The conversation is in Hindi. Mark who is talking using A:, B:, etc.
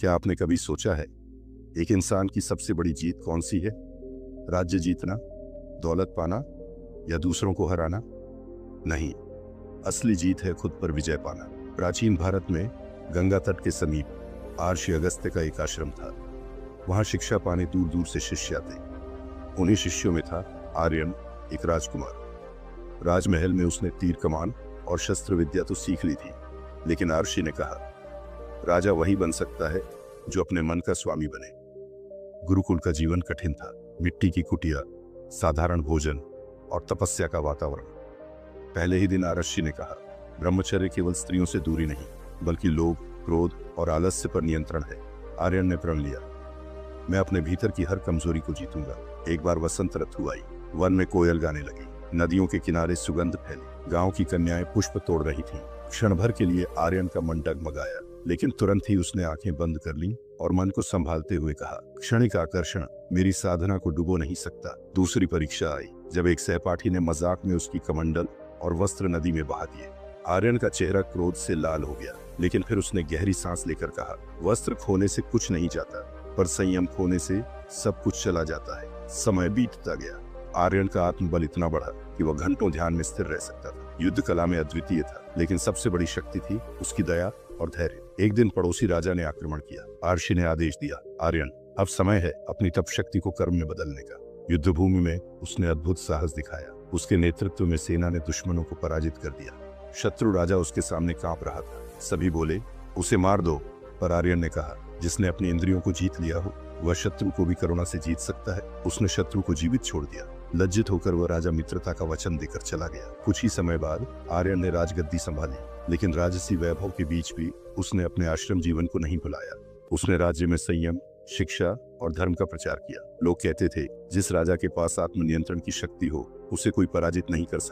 A: क्या आपने कभी सोचा है एक इंसान की सबसे बड़ी जीत कौन सी है? राज्य जीतना, दौलत पाना या दूसरों को हराना? नहीं, असली जीत है खुद पर विजय पाना। प्राचीन भारत में गंगा तट के समीप आर्षि अगस्त्य का एक आश्रम था। वहां शिक्षा पाने दूर दूर से शिष्य आते। उन्हीं शिष्यों में था आर्यन, एक राजकुमार। राजमहल में उसने तीर कमान और शस्त्र विद्या तो सीख ली थी, लेकिन आर्षि ने कहा, राजा वही बन सकता है जो अपने मन का स्वामी बने। गुरुकुल का जीवन कठिन था। मिट्टी की कुटिया, साधारण भोजन और तपस्या का वातावरण। पहले ही दिन आर्षि ने कहा, ब्रह्मचर्य केवल स्त्रियों से दूरी नहीं, बल्कि लोभ, क्रोध और आलस्य पर नियंत्रण है। आर्यन ने प्रण लिया, मैं अपने भीतर की हर कमजोरी को जीतूंगा। एक बार वसंत ऋतु आई। वन में कोयल गाने लगी, नदियों के किनारे सुगंध फैली, गांव की कन्याएं पुष्प तोड़ रही थीं। क्षण भर के लिए आर्यन का मन डगमगाया, लेकिन तुरंत ही उसने आंखें बंद कर लीं और मन को संभालते हुए कहा, क्षणिक आकर्षण मेरी साधना को डुबो नहीं सकता। दूसरी परीक्षा आई, जब एक सहपाठी ने मजाक में उसकी कमंडल और वस्त्र नदी में बहा दिए। आर्यन का चेहरा क्रोध से लाल हो गया, लेकिन फिर उसने गहरी सांस लेकर कहा, वस्त्र खोने से कुछ नहीं जाता, पर संयम खोने से सब कुछ चला जाता है। समय बीतता गया। आर्यन का आत्मबल इतना बढ़ा कि वह घंटों ध्यान में स्थिर रह सकता था। युद्ध कला में अद्वितीय था, लेकिन सबसे बड़ी शक्ति थी उसकी दया और धैर्य। एक दिन पड़ोसी राजा ने आक्रमण किया। आर्षि ने आदेश दिया, आर्यन, अब समय है अपनी तप शक्ति को कर्म में बदलने का। युद्ध भूमि में उसने अद्भुत साहस दिखाया। उसके नेतृत्व में सेना ने दुश्मनों को पराजित कर दिया। शत्रु राजा उसके सामने कांप रहा था। सभी बोले, उसे मार दो, पर आर्यन ने कहा, जिसने अपनी इंद्रियों को जीत लिया हो वह शत्रु को भी करुणा से जीत सकता है। उसने शत्रु को जीवित छोड़ दिया। लज्जित होकर वह राजा मित्रता का वचन देकर चला गया। कुछ ही समय बाद आर्यन ने राजगद्दी संभाली, लेकिन राजसी वैभव के बीच भी उसने अपने आश्रम जीवन को नहीं भुलाया। उसने राज्य में संयम, शिक्षा और धर्म का प्रचार किया। लोग कहते थे, जिस राजा के पास आत्मनियंत्रण की शक्ति हो उसे कोई पराजित नहीं कर सकता।